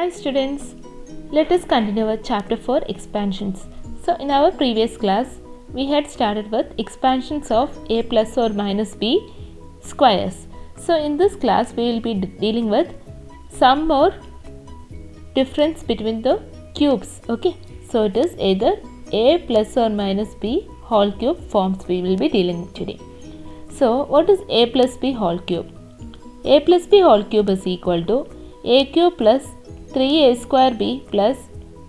Hi students, let us continue with chapter 4 expansions. So in our previous class, we had started with expansions of a plus or minus b squares. So in this class, we will be dealing with some more difference between the cubes. Okay, so it is either a plus or minus b whole cube forms we will be dealing today. So what is a plus b whole cube? A plus b whole cube is equal to a cube plus 3a square b plus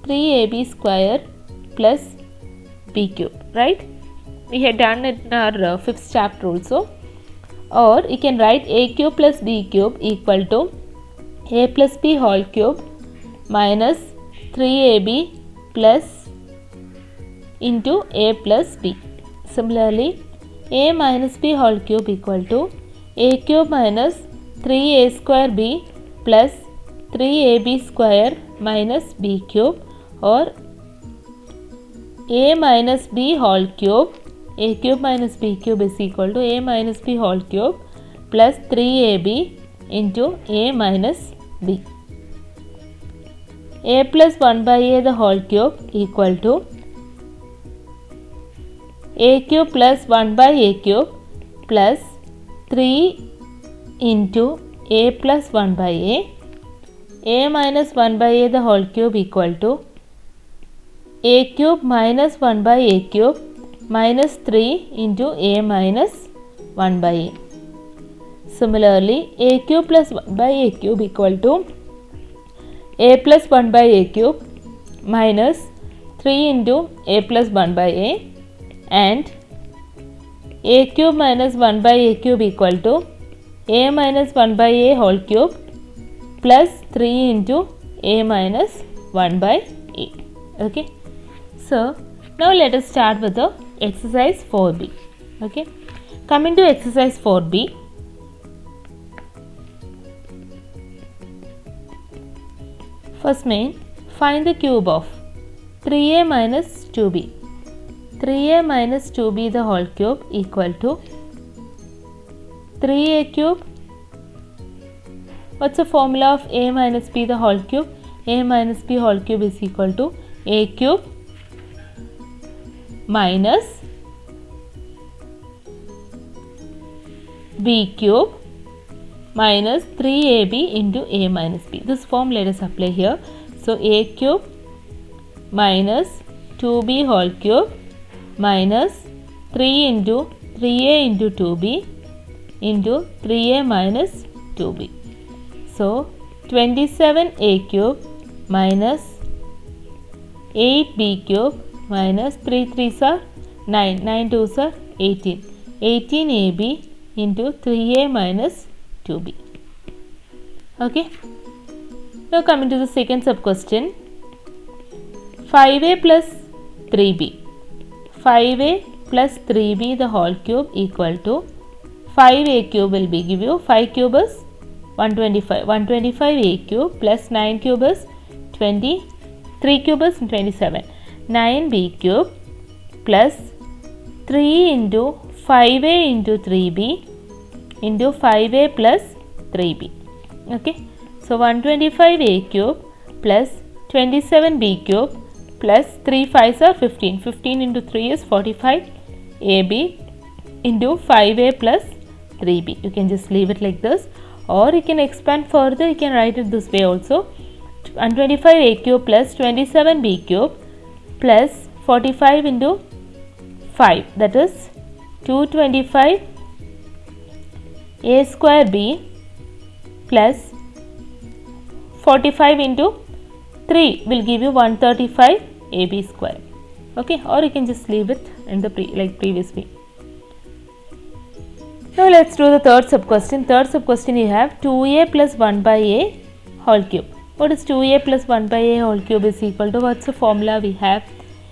3ab square plus b cube, right? We had done it in our fifth chapter also. Or you can write a cube plus b cube equal to a plus b whole cube minus 3ab plus into a plus b. Similarly, a minus b whole cube equal to a cube minus 3a square b plus 3ab square minus b cube, or a minus b whole cube, a cube minus b cube is equal to a minus b whole cube plus 3ab into a minus b. A plus 1 by a the whole cube equal to a cube plus 1 by a cube plus 3 into a plus 1 by a minus 1 by a the whole cube equal to a cube minus 1 by a cube minus 3 into a minus 1 by a. Similarly, a cube plus 1 by a cube equal to a plus 1 by a cube minus 3 into a plus 1 by a, and a cube minus 1 by a cube equal to a minus 1 by a whole cube plus 3 into a minus 1 by a. Okay. So, now let us start with the exercise 4b. Okay. Coming to exercise 4b. First main, find the cube of 3a minus 2b. 3a minus 2b the whole cube equal to 3a cube. What's the formula of a minus b the whole cube? A minus b whole cube is equal to a cube minus b cube minus 3ab into a minus b. This form let us apply here. So a cube minus 2b whole cube minus 3 into 3a into 2b into 3a minus 2b. So 27a cube minus 8b cube minus 3 3s are 9, 9 2s are 18, 18ab into 3a minus 2b. Okay. Now coming to the second sub question. 5a plus 3b. 5a plus 3b the whole cube equal to 5a cube will be give you 5 cube is 125. 125a cube plus 9 cube is 20. 3 cube is 27. 9b cube plus 3 into 5a into 3b into 5a plus 3b. Okay. So 125a cube plus 27b cube plus 3 5s are 15. 15 into 3 is 45 ab into 5a plus 3b. You can just leave it like this, or you can expand further. You can write it this way also. 125a cube plus 27b cube plus 45 into 5, that is 225 a square b plus 45 into 3 will give you 135 ab square. Okay, or you can just leave it in the previous way. Now let's do the third sub question. Third sub question, you have 2a plus 1 by a whole cube. What is 2a plus 1 by a whole cube is equal to? What's the formula we have?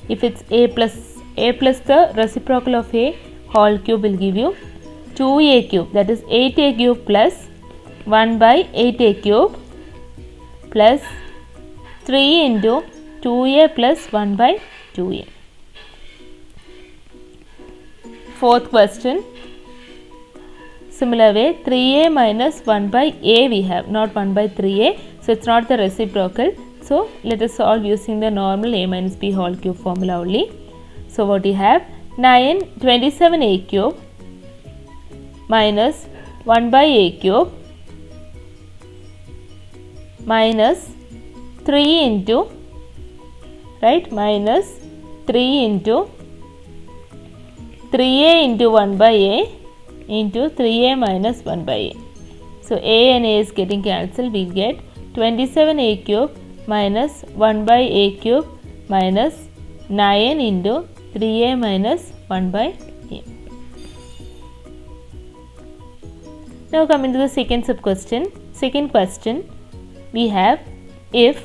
If it's a plus the reciprocal of a whole cube will give you 2a cube, that is 8a cube plus 1 by 8a cube plus 3 into 2a plus 1 by 2a. Fourth question. Similar way, 3a minus 1 by a we have, not 1 by 3a. So it's not the reciprocal. So let us solve using the normal a minus b whole cube formula only. So what we have, 27a cube minus 1 by a cube minus 3 into, right, minus 3 into 3a into 1 by a into 3a minus 1 by a. So a and a is getting cancelled. We get 27a cube minus 1 by a cube minus 9 into 3a minus 1 by a. Now coming to the second sub question. Second question, we have, if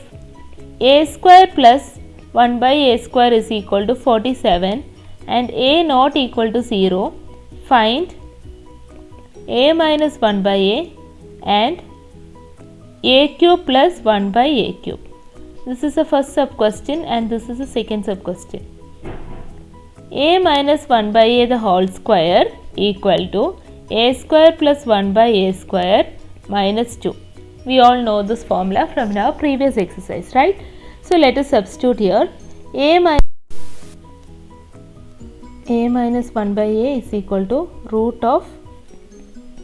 a square plus 1 by a square is equal to 47 and a not equal to 0, find a minus 1 by a and a cube plus 1 by a cube. This is the first sub question and this is the second sub question. A minus 1 by a the whole square equal to a square plus 1 by a square minus 2. We all know this formula from our previous exercise, right? So let us substitute here. A minus 1 by a is equal to root of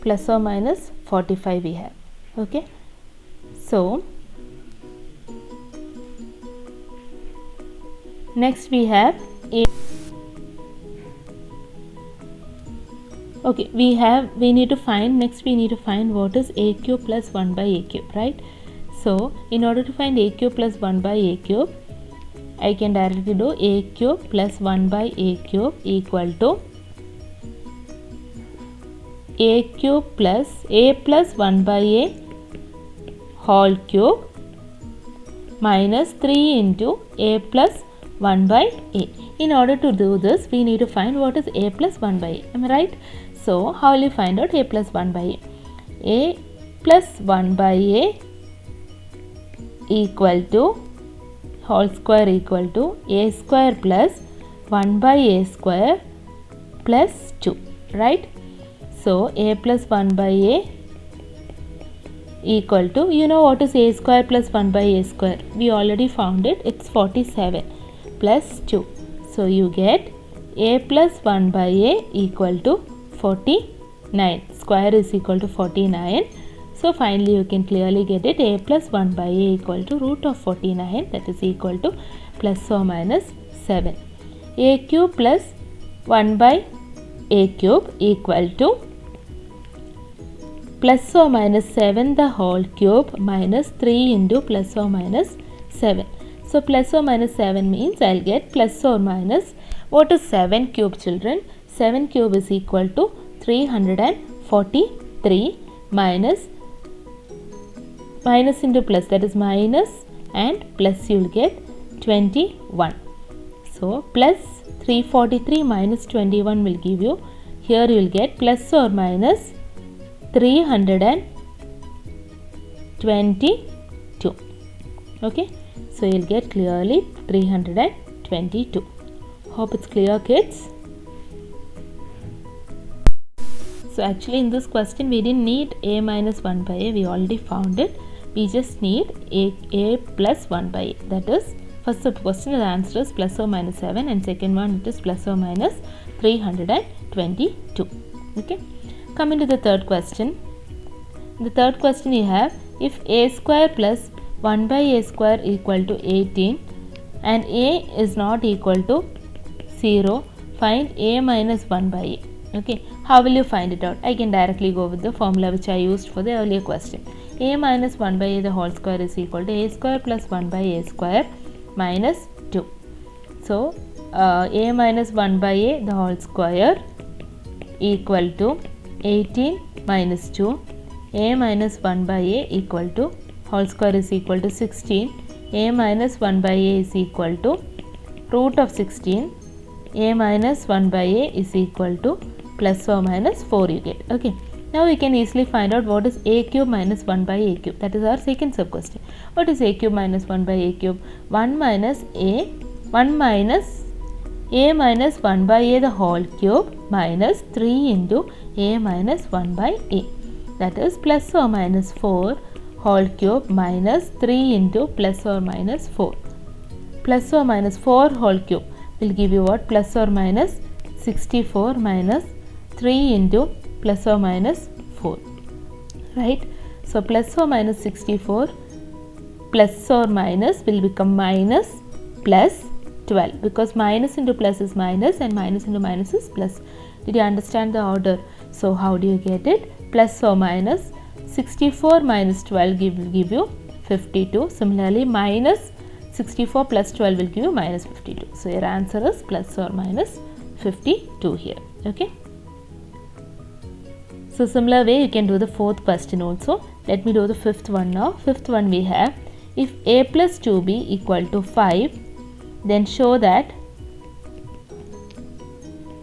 plus or minus 45 we have. Okay. So next we have a. Okay, we need to find what is a cube plus 1 by a cube, right? So in order to find a cube plus 1 by a cube, I can directly do a cube plus 1 by a cube equal to a cube plus a plus 1 by a whole cube minus 3 into a plus 1 by a. In order to do this, we need to find what is a plus 1 by a. Am I right? So how will you find out a plus 1 by a? A plus 1 by a equal to whole square equal to a square plus 1 by a square plus 2, right? So a plus 1 by a equal to, you know what is a square plus 1 by a square? We already found it. It's 47 plus 2. So you get a plus 1 by a equal to 49. Square is equal to 49. So finally you can clearly get it. A plus 1 by a equal to root of 49, that is equal to plus or minus 7. A cube plus 1 by a cube equal to plus or minus 7 the whole cube minus 3 into plus or minus 7. So plus or minus 7 means I'll get plus or minus, what is 7 cube, children? 7 cube is equal to 343 minus into plus, that is minus and plus, you will get 21. So plus 343 minus 21 will give you, here you will get plus or minus 322. Okay, so you will get clearly 322. Hope it's clear, kids. So actually in this question we didn't need a minus 1 by a, we already found it. We just need a plus 1 by a. That is, first question the answer is plus or minus 7 and second one it is plus or minus 322. Okay. Coming to the third question. In the third question you have, if a square plus 1 by a square equal to 18 and a is not equal to 0, find a minus 1 by a. Okay, how will you find it out? I can directly go with the formula which I used for the earlier question. A minus 1 by a the whole square is equal to a square plus 1 by a square minus 2. So a minus 1 by a the whole square equal to 18 minus 2. A minus 1 by a equal to whole square is equal to 16. A minus 1 by a is equal to root of 16. A minus 1 by a is equal to plus or minus 4 you get. Okay. Now we can easily find out what is a cube minus 1 by a cube. That is our second sub question. What is a cube minus 1 by a cube? 1 minus a minus 1 by a the whole cube minus 3 into a minus 1 by a. That is plus or minus 4 whole cube minus 3 into plus or minus 4. Plus or minus 4 whole cube will give you what? Plus or minus 64 minus 3 into plus or minus 4. Right? So plus or minus 64 plus or minus will become minus plus 12, because minus into plus is minus and minus into minus is plus. Did you understand the order? So how do you get it? Plus or minus 64 minus 12 will give you 52. Similarly, minus 64 plus 12 will give you minus 52. So your answer is plus or minus 52 here. Okay. So similar way you can do the fourth question also. Let me do the fifth one now. Fifth one we have, if a plus 2b equal to 5, then show that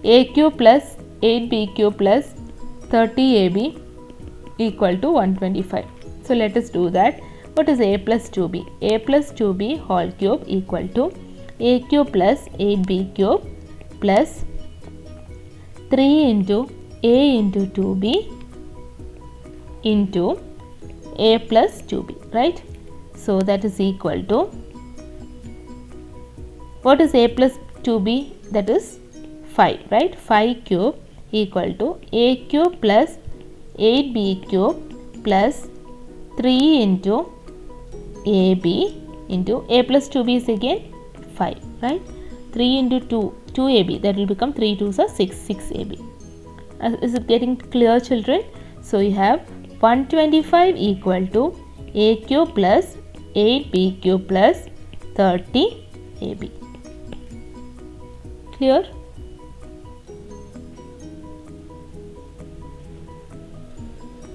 a cube plus 8b cube plus 30ab equal to 125. So let us do that. What is a plus 2b? A plus 2b whole cube equal to a cube plus 8b cube plus 3 into a into 2b into a plus 2b, right? So that is equal to, what is a plus 2b? That is 5, right? 5 cube equal to a cube plus 8b cube plus 3 into ab into a plus 2b is again 5, right? 3 into 2ab, that will become 3 2s are 6ab. Is it getting clear, children? So you have 125 equal to a cube plus 8b cube plus 30ab. Clear?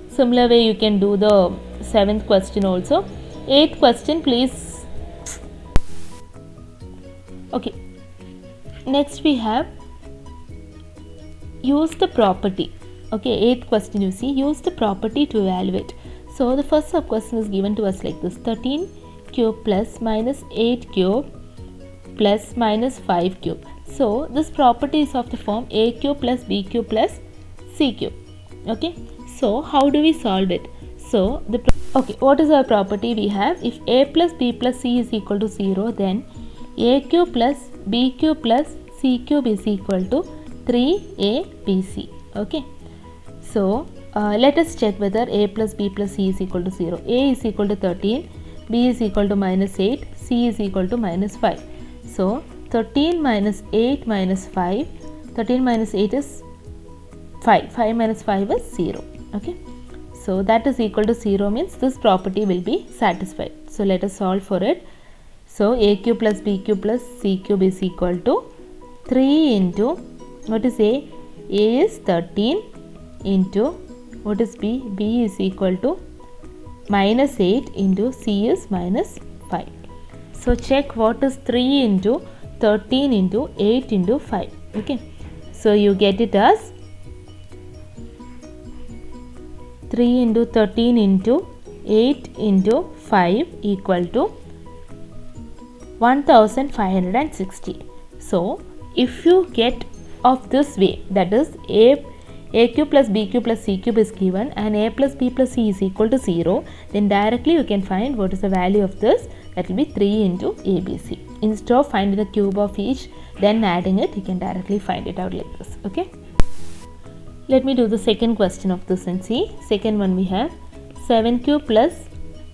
Similar way you can do the seventh question also. Eighth question, please. Okay. Next we have use the property. Okay, eighth question you see, use the property to evaluate. So the first sub question is given to us like this: 13 cube plus minus 8 cube plus minus 5 cube. So this property is of the form a cube plus b cube plus c cube. Okay. So how do we solve it? So what is our property we have? If a plus b plus c is equal to 0, then a cube plus b cube plus c cube is equal to 3abc. Okay. So let us check whether a plus b plus c is equal to 0. A is equal to 13, b is equal to minus 8, c is equal to minus 5. So 13 minus 8 minus 5, 13 minus 8 is 5, 5 minus 5 is 0. Okay. So that is equal to 0 means this property will be satisfied. So let us solve for it. So a cube plus b cube plus c cube is equal to 3 into, what is a? A is 13 into, what is b? B is equal to minus 8 into c is minus 5. So check what is 3 into 13 into 8 into 5. Okay. So you get it as 3 into 13 into 8 into 5 equal to 1560. So if you get of this way, that is a cube plus b cube plus c cube is given and a plus b plus c is equal to 0, then directly you can find what is the value of this. That will be 3 into abc. Instead of finding the cube of each then adding it, you can directly find it out like this. Okay. Let me do the second question of this and see. Second one we have 7 cube plus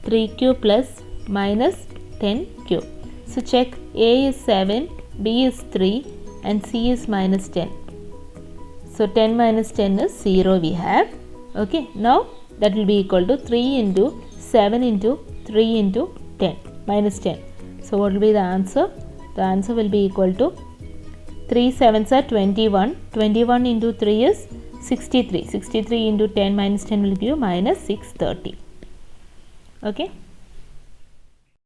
3 cube plus minus 10 cube. So check, a is 7, b is 3 and c is minus 10. So 10 minus 10 is 0 we have. Okay. Now that will be equal to 3 into 7 into 3 into 10 minus 10. So what will be the answer? The answer will be equal to 3 7s are 21. 21 into 3 is 63. 63 into 10 minus 10 will give you minus 630. Okay.